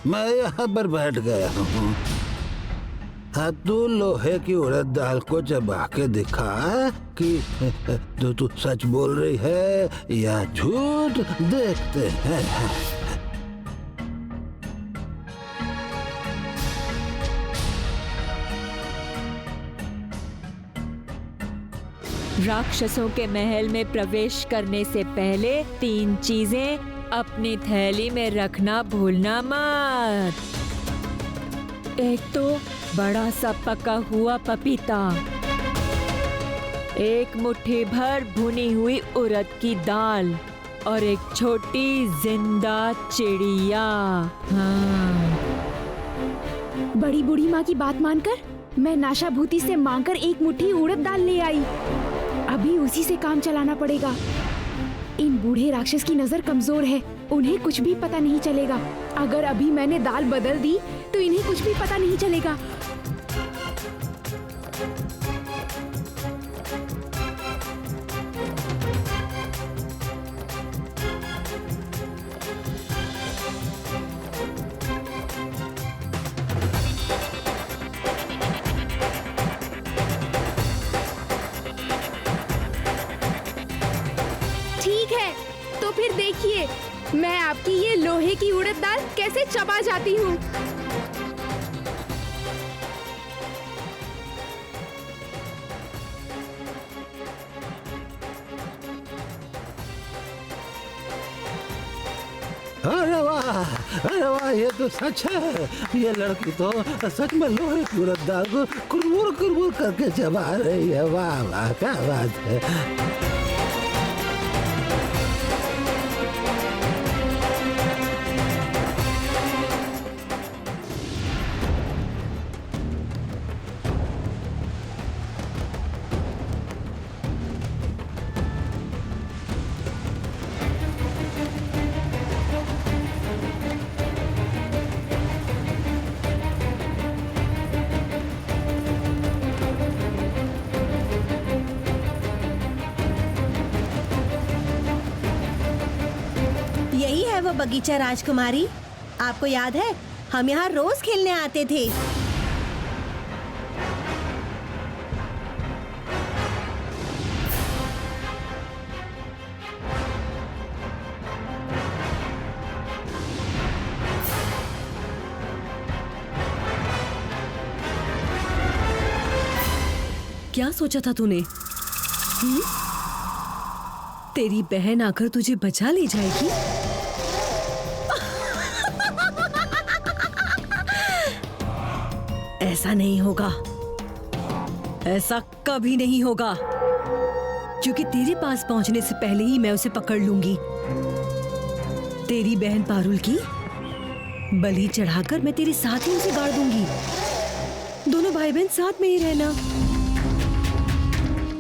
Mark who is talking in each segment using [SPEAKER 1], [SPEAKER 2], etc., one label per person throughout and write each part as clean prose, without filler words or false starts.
[SPEAKER 1] मैं यहाँ पर बैठ गया हूँ। हाँ, तू लोहे की उड़द दाल को चबा के दिखा कि तू सच बोल रही है या झूठ। देखते हैं।
[SPEAKER 2] राक्षसों के महल में प्रवेश करने से पहले 3 चीजें अपनी थैली में रखना भूलना मत। एक तो बड़ा सा पका हुआ पपीता, एक मुट्ठी भर भुनी हुई उड़द की दाल और एक छोटी जिंदा चिड़िया। हाँ।
[SPEAKER 3] बड़ी बूढ़ी माँ की बात मानकर मैं नाशा भूति से मांगकर एक मुट्ठी उड़द दाल ले आई। अभी उसी से काम चलाना पड़ेगा। इन बूढ़े राक्षस की नजर कमजोर है, उन्हें कुछ भी पता नहीं चलेगा। अगर अभी मैंने दाल बदल दी तो इन्हें कुछ भी पता नहीं चलेगा। ठीक है, तो फिर देखिए मैं आपकी ये लोहे की उड़द दाल कैसे चबा जाती हूँ।
[SPEAKER 1] अरे वाह, ये तो सच है। ये लड़की तो सच में लोहे की उड़द दाल को कुरमुर कुरमुर करके चबा रही है। वाह वाह, क्या बात है।
[SPEAKER 4] यही है वो बगीचा राजकुमारी। आपको याद है हम यहाँ रोज खेलने आते थे।
[SPEAKER 5] क्या सोचा था तूने? तेरी बहन आकर तुझे बचा ले जाएगी? ऐसा नहीं होगा, ऐसा कभी नहीं होगा, क्योंकि तेरे पास पहुंचने से पहले ही मैं उसे पकड़ लूंगी। तेरी बहन पारुल की बलि चढ़ाकर मैं तेरे साथ ही उसे गाड़ दूंगी। दोनों भाई बहन साथ में ही रहना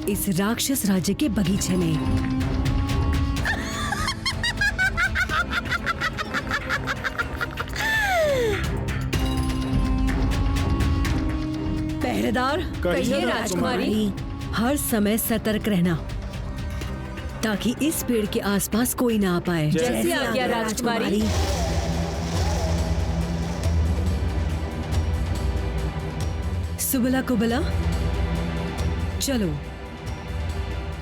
[SPEAKER 5] इस राक्षस राज्य के बगीचे में। पहरेदार,
[SPEAKER 2] कहिए राजकुमारी।
[SPEAKER 5] हर समय सतर्क रहना ताकि इस पेड़ के आसपास कोई ना आ पाए।
[SPEAKER 2] जैसी आज्ञा राजकुमारी।
[SPEAKER 5] सुबला कुबला, चलो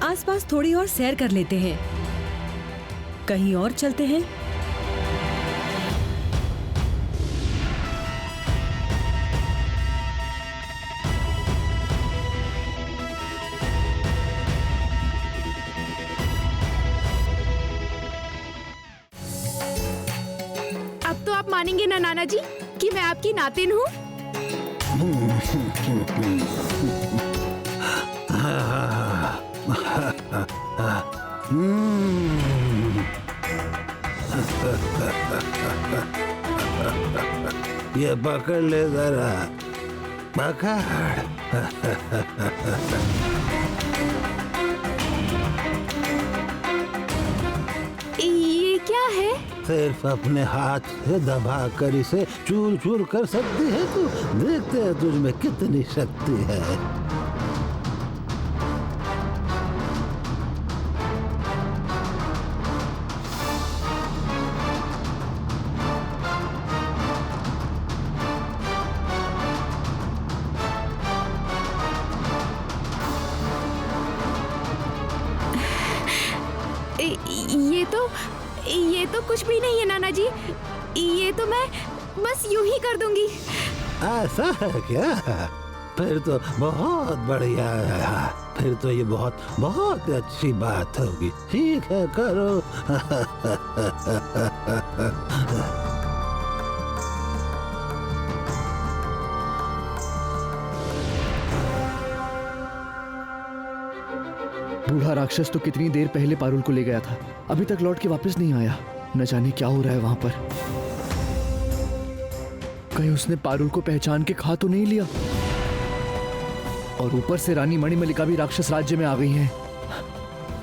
[SPEAKER 5] आसपास थोड़ी और सैर कर लेते हैं। कहीं और चलते हैं।
[SPEAKER 3] अब तो आप मानेंगे ना नाना जी कि मैं आपकी नातिन हूँ।
[SPEAKER 1] ये पकड़ ले जरा, पकड़।
[SPEAKER 3] ये क्या है?
[SPEAKER 1] सिर्फ अपने हाथ से दबा कर इसे चूर चूर कर सकती है तू। देखते हैं तुझ में कितनी शक्ति है।
[SPEAKER 3] ये तो कुछ भी नहीं है नाना जी। ये तो मैं बस यूं ही कर दूंगी।
[SPEAKER 1] ऐसा है क्या? फिर तो बहुत बढ़िया है। फिर तो ये बहुत बहुत अच्छी बात होगी। ठीक है, करो।
[SPEAKER 6] बूढ़ा राक्षस तो कितनी देर पहले पारुल को ले गया था, अभी तक लौट के वापस नहीं आया। न जाने क्या हो रहा है वहां पर। कहीं उसने पारुल को पहचान के खा तो नहीं लिया। और ऊपर से रानी मणिमल्लिका भी राक्षस राज्य में आ गई हैं।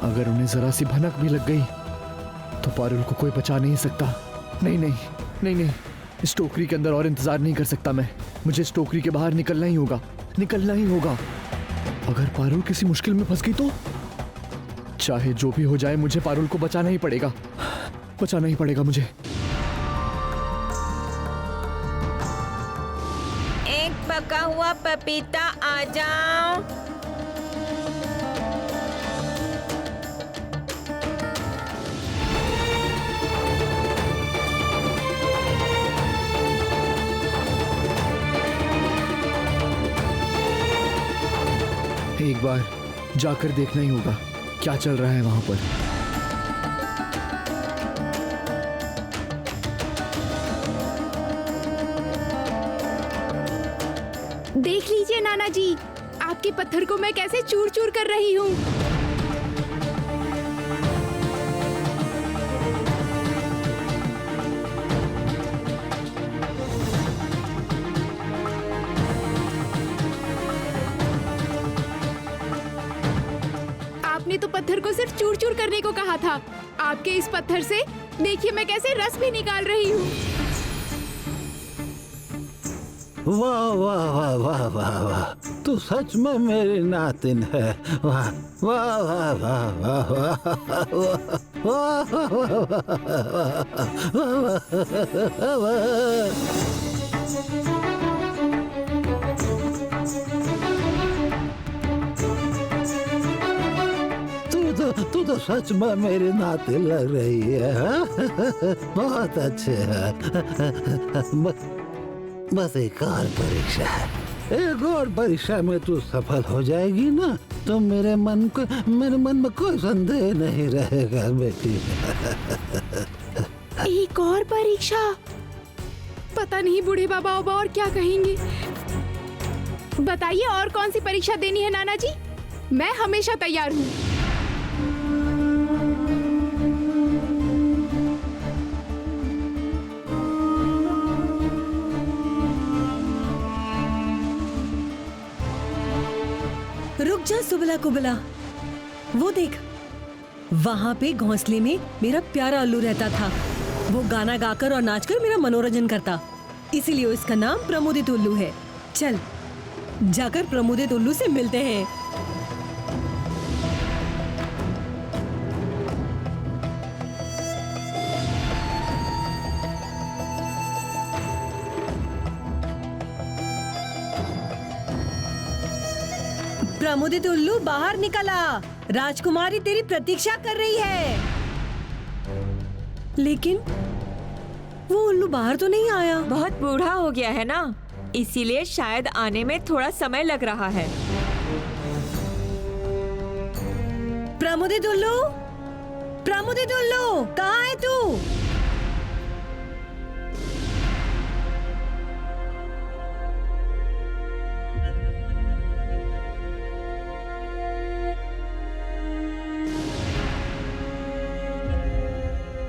[SPEAKER 6] अगर उन्हें जरा सी भनक भी लग गई तो पारुल को कोई बचा नहीं सकता। नहीं नहीं नहीं नहीं, इस टोकरी के अंदर और इंतजार नहीं कर सकता मैं। मुझे इस टोकरी के बाहर निकलना ही होगा, निकलना ही होगा। अगर पारुल किसी मुश्किल में फंस गई तो चाहे जो भी हो जाए मुझे पारुल को बचाना ही पड़ेगा, बचाना ही पड़ेगा मुझे।
[SPEAKER 2] एक पका हुआ पपीता आ जाओ।
[SPEAKER 6] एक बार जाकर देखना ही होगा क्या चल रहा है वहां पर।
[SPEAKER 3] देख लीजिए नाना जी, आपके पत्थर को मैं कैसे चूर चूर कर रही हूँ। आपने तो पत्थर को सिर्फ चूर चूर करने को कहा था। आपके इस पत्थर से देखिए मैं कैसे रस भी निकाल रही हूँ।
[SPEAKER 1] वाह वाह वाह वाह वाह वाह, तू सच में मेरी नातिन है। वाह वाह वाह वाह वाह वाह वाह वाह। तू तो सच में मेरी नातिन लग रही है। बहुत अच्छे है। बस एक और परीक्षा है। एक और परीक्षा में तू सफल हो जाएगी ना तो मेरे मन में कोई संदेह नहीं रहेगा बेटी।
[SPEAKER 3] एक और परीक्षा? पता नहीं बूढ़े बाबा और क्या कहेंगे। बताइए और कौन सी परीक्षा देनी है नाना जी? मैं हमेशा तैयार हूँ।
[SPEAKER 5] रुक जा सुबला कुबला, वो देख वहां पे घोंसले में मेरा प्यारा उल्लू रहता था। वो गाना गाकर और नाचकर मेरा मनोरंजन करता, इसीलिए उसका नाम प्रमोदित उल्लू है। चल जाकर प्रमोदित उल्लू से मिलते हैं। प्रमोदित उल्लू बाहर निकला, राजकुमारी तेरी प्रतीक्षा कर रही है। लेकिन वो उल्लू बाहर तो नहीं आया।
[SPEAKER 2] बहुत बूढ़ा हो गया है ना, इसीलिए शायद आने में थोड़ा समय लग रहा है।
[SPEAKER 5] प्रमोदित उल्लू, प्रमोदित उल्लू, कहाँ है तू?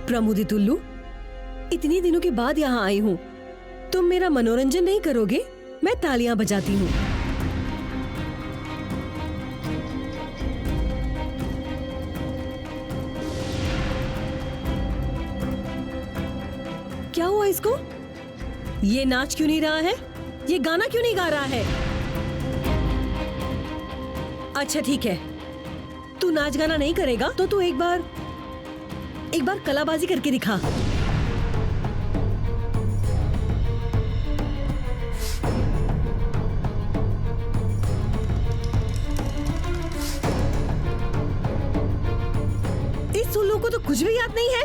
[SPEAKER 5] प्रमोदित उल्लू, इतने दिनों के बाद यहाँ आई हूँ। तुम मेरा मनोरंजन नहीं करोगे? मैं तालियां बजाती हूँ। क्या हुआ इसको? ये नाच क्यों नहीं रहा है? ये गाना क्यों नहीं गा रहा है? अच्छा ठीक है, तू नाच गाना नहीं करेगा तो तू एक बार कलाबाजी करके दिखा। इस उल्लू को तो कुछ भी याद नहीं है।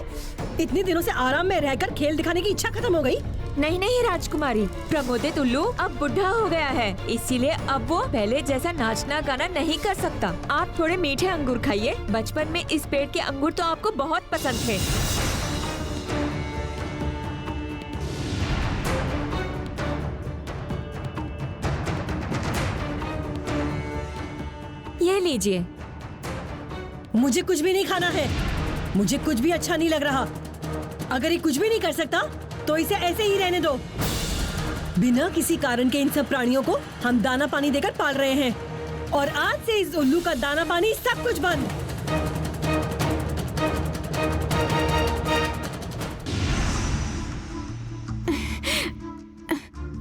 [SPEAKER 5] इतने दिनों से आराम में रहकर खेल दिखाने की इच्छा खत्म हो गई।
[SPEAKER 2] नहीं नहीं राजकुमारी, प्रमोदित उल्लू अब बुढ़ा हो गया है, इसीलिए अब वो पहले जैसा नाचना गाना नहीं कर सकता। आप थोड़े मीठे अंगूर खाइए। बचपन में इस पेड़ के अंगूर तो आपको बहुत पसंद थे। ये लीजिए।
[SPEAKER 5] मुझे कुछ भी नहीं खाना है। मुझे कुछ भी अच्छा नहीं लग रहा। अगर ये कुछ भी नहीं कर सकता तो इसे ऐसे ही रहने दो। बिना किसी कारण के इन सब प्राणियों को हम दाना पानी देकर पाल रहे हैं, और आज से इस उल्लू का दाना पानी सब कुछ बंद।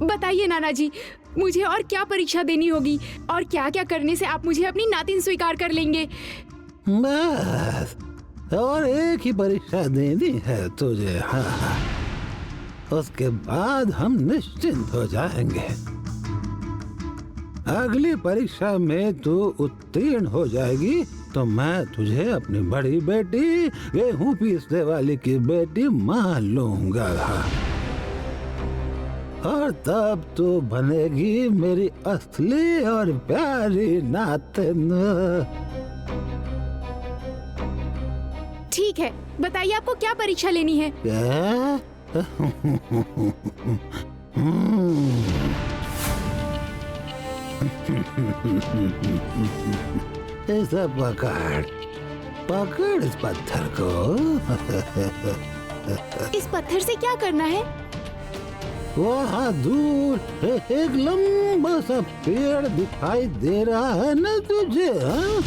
[SPEAKER 3] बताइए नाना जी, मुझे और क्या परीक्षा देनी होगी और क्या क्या करने से आप मुझे अपनी नातिन स्वीकार कर लेंगे?
[SPEAKER 1] बस और एक ही परीक्षा देनी है तुझे। हाँ, उसके बाद हम निश्चिंत हो जाएंगे। अगली परीक्षा में तू उत्तीर्ण हो जाएगी तो मैं तुझे अपनी बड़ी बेटी, गेहूं पीसने वाली की बेटी मान लूंगा, और तब तू बनेगी मेरी असली और प्यारी नातिन।
[SPEAKER 3] ठीक है, बताइए आपको क्या परीक्षा लेनी है?
[SPEAKER 1] क्या? ऐसा पकड़ पकड़ इस पत्थर को।
[SPEAKER 3] इस पत्थर से क्या करना है?
[SPEAKER 1] वहाँ दूर एक लंबा सा पेड़ दिखाई दे रहा है ना तुझे? हाँ?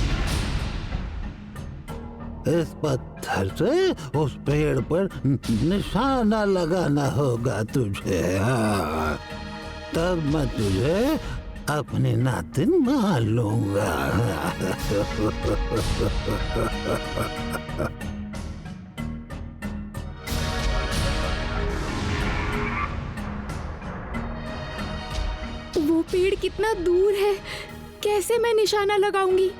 [SPEAKER 1] इस पत्थर से उस पेड़ पर निशाना लगाना होगा तुझे। हाँ, तब मैं तुझे अपनी नातिन मान लूंगा।
[SPEAKER 3] वो पेड़ कितना दूर है, कैसे मैं निशाना लगाऊंगी?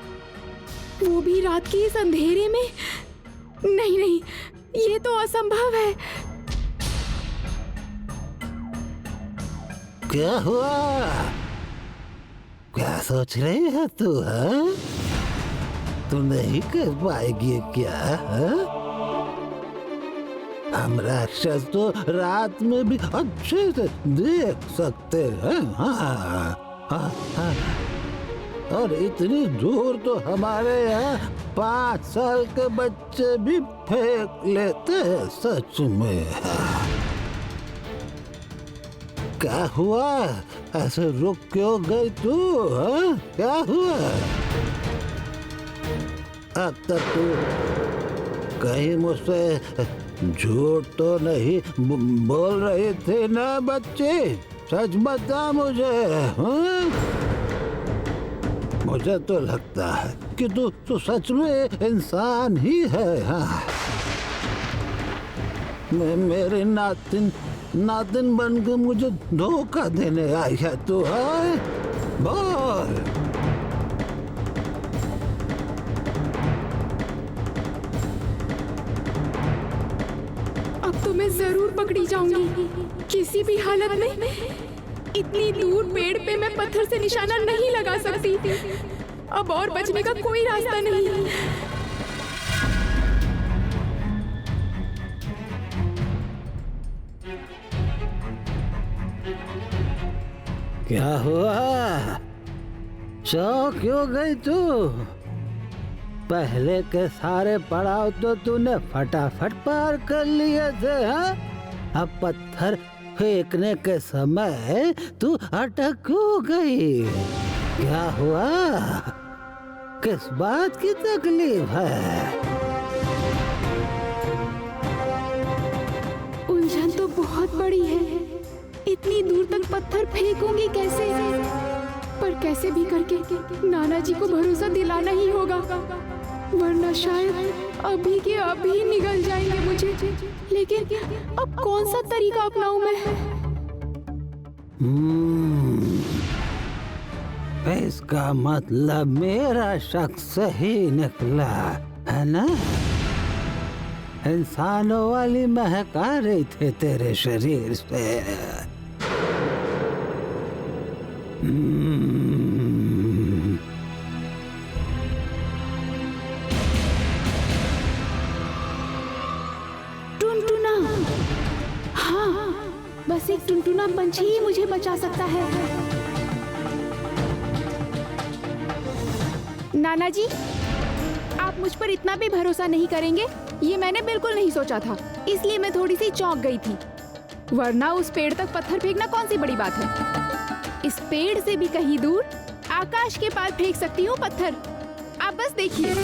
[SPEAKER 3] वो भी रात के इस अंधेरे में? नहीं नहीं, ये तो असंभव है।
[SPEAKER 1] क्या हुआ? क्या सोच रही है तू? हाँ, तू नहीं कर पाएगी क्या? हाँ? हम राक्षस तो रात में भी अच्छे से देख सकते हैं। हाँ, हाँ, हाँ। और इतनी दूर तो हमारे यहाँ 5 साल के बच्चे भी फेंक लेते हैं। सच में। हाँ। क्या हुआ? ऐसे रुक क्यों गई तू? हाँ? क्या हुआ? अब तक तू कहीं मुझसे झूठ तो नहीं बोल रही थी ना बच्चे? सच बता मुझे। हाँ? मुझे तो लगता है कि तू सच में इंसान ही है। हाँ, मेरी नातिन बनकर मुझे धोखा देने आई है तू? है बोल।
[SPEAKER 3] अब तो मैं जरूर पकड़ी जाऊंगी। किसी भी हालत में इतनी दूर पेड़ पे मैं पत्थर से निशाना नहीं लगा सकती। अब और बचने का कोई रास्ता नहीं।
[SPEAKER 1] क्या हुआ? चौंक क्यों गई तू? पहले के सारे पड़ाव तो तूने फटाफट पार कर लिए थे। हाँ? अब पत्थर फेंकने के समय तू अटक क्यों गई? क्या हुआ? किस बात की तकलीफ है?
[SPEAKER 3] उलझन तो बहुत बड़ी है। इतनी दूर तक पत्थर फेंकूंगी कैसे? पर कैसे भी करके नाना जी को भरोसा दिलाना ही होगा, वरना शायद अभी के अभी निगल जाएंगे मुझे। लेकिन अब कौन सा तरीका अपनाऊं मैं?
[SPEAKER 1] इसका मतलब मेरा शक सही निकला है ना? इंसानों वाली महक आ रही थी तेरे शरीर से।
[SPEAKER 3] टुनटुना, हाँ, बस एक टुनटुना पंछी ही मुझे बचा सकता है। नाना जी, आप मुझ पर इतना भी भरोसा नहीं करेंगे, ये मैंने बिल्कुल नहीं सोचा था, इसलिए मैं थोड़ी सी चौंक गई थी। वरना उस पेड़ तक पत्थर फेंकना कौन सी बड़ी बात है। इस पेड़ से भी कहीं दूर आकाश के पार फेंक सकती हूँ पत्थर। आप बस देखिए।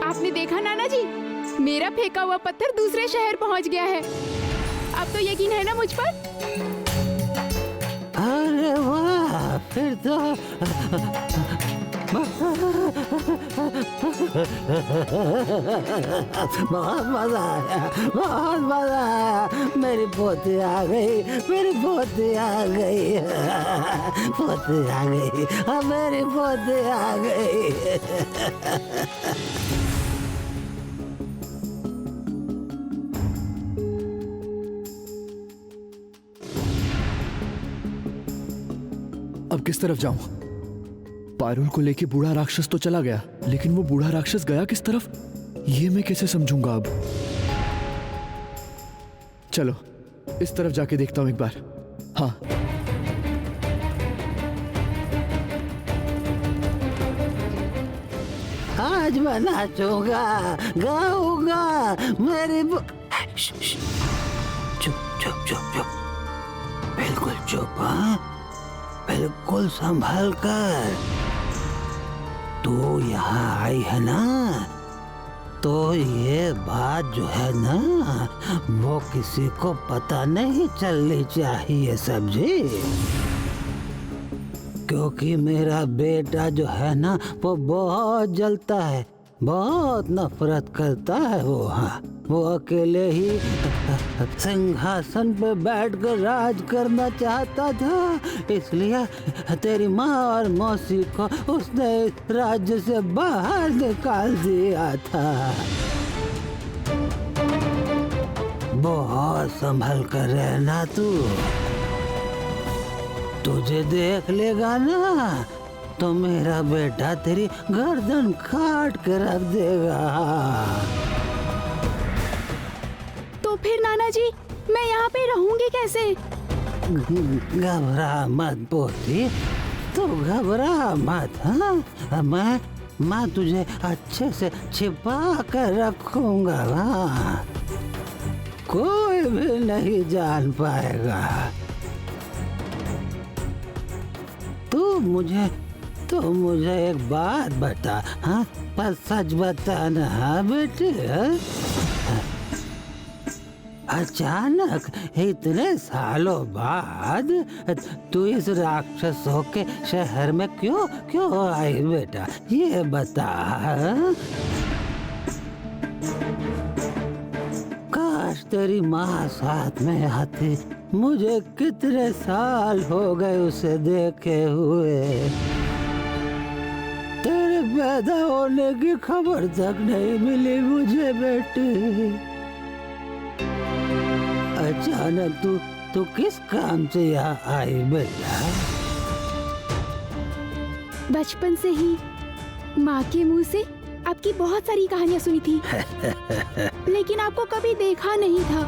[SPEAKER 3] आपने देखा नाना जी, मेरा फेंका हुआ पत्थर दूसरे शहर पहुंच गया है। अब तो यकीन है ना मुझ पर?
[SPEAKER 1] अरे वाह, फिर तो बहुत मजा आया, बहुत मजा आया। मेरी पोती आ गई, मेरी पोती आ गई, पोती आ गई, अब मेरी पोती आ गई।
[SPEAKER 6] अब किस तरफ जाऊं? पारुल को लेके बूढ़ा राक्षस तो चला गया, लेकिन वो बूढ़ा राक्षस गया किस तरफ, ये मैं कैसे समझूंगा अब? चलो इस तरफ जाके देखता हूं एक बार। हाँ,
[SPEAKER 1] आज मैं नाचूंगा, गाऊंगा, मेरी चुप चुप चुप चुप, बिल्कुल चुप। हाँ, बिल्कुल संभल कर। तू यहाँ आई है ना, तो ये बात जो है ना, वो किसी को पता नहीं चलनी चाहिए समझी। क्योंकि मेरा बेटा जो है ना, वो बहुत जलता है, बहुत नफरत करता है वो। हाँ, वो अकेले ही सिंहासन पे बैठकर राज करना चाहता था, इसलिए तेरी माँ और मौसी को उसने राज्य से बाहर निकाल दिया था। बहुत संभल कर रहना तू, तुझे देख लेगा ना तो मेरा बेटा तेरी गर्दन काट के रख देगा।
[SPEAKER 3] तो फिर नाना जी, मैं यहाँ पे रहूंगी कैसे?
[SPEAKER 1] घबरा मत पोती, तू घबरा मत। हाँ, मैं तुझे अच्छे से छिपा कर रखूंगा। हाँ, कोई भी नहीं जान पाएगा। तू मुझे एक बात बता। हाँ, पर सच बताना। हाँ बेटे, अचानक इतने सालों बाद तू इस राक्षसों के शहर में क्यों आई बेटा, ये बता। काश तेरी माँ साथ में आती, मुझे कितने साल हो गए उसे देखे हुए। तेरे पैदा होने की खबर तक नहीं मिली मुझे बेटे। अचानक तू किस काम से यहाँ आई बेटा?
[SPEAKER 3] बचपन से ही माँ के मुंह से आपकी बहुत सारी कहानियाँ सुनी थी, लेकिन आपको कभी देखा नहीं था।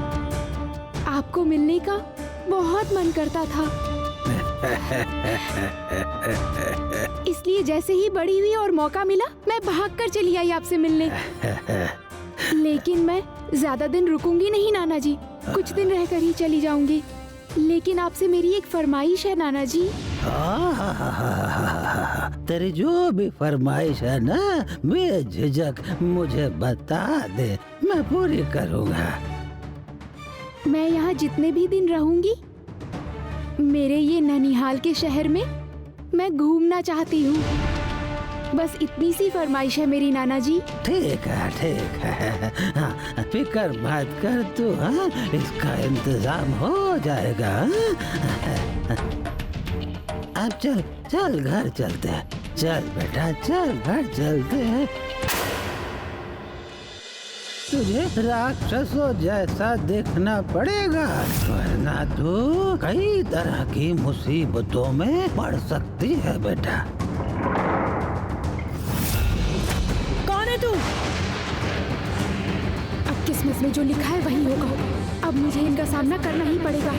[SPEAKER 3] आपको मिलने का बहुत मन करता था, इसलिए जैसे ही बड़ी हुई और मौका मिला, मैं भागकर चली आई आपसे मिलने। लेकिन मैं ज्यादा दिन रुकूंगी नहीं नाना जी, कुछ दिन रहकर ही चली जाऊंगी। लेकिन आपसे मेरी एक फरमाइश है नाना जी।
[SPEAKER 1] तेरी जो भी फरमाइश है ना, बेझिझक मुझे बता दे, मैं पूरी करूँगा।
[SPEAKER 3] मैं यहाँ जितने भी दिन रहूंगी, मेरे ये ननिहाल के शहर में मैं घूमना चाहती हूँ। बस इतनी सी फरमाइश है मेरी नाना जी।
[SPEAKER 1] ठीक है। हाँ, फिक्र मत कर तू। हाँ, इसका इंतजाम हो जाएगा। अब चल घर चलते हैं। चल बेटा, चल घर चलते हैं। तुझे राक्षसों जैसा देखना पड़ेगा, वरना तू कई तरह की मुसीबतों में पड़ सकती है बेटा।
[SPEAKER 5] कौन है तू?
[SPEAKER 3] अब किस्मत में जो लिखा है वही होगा। अब मुझे इनका सामना करना ही पड़ेगा।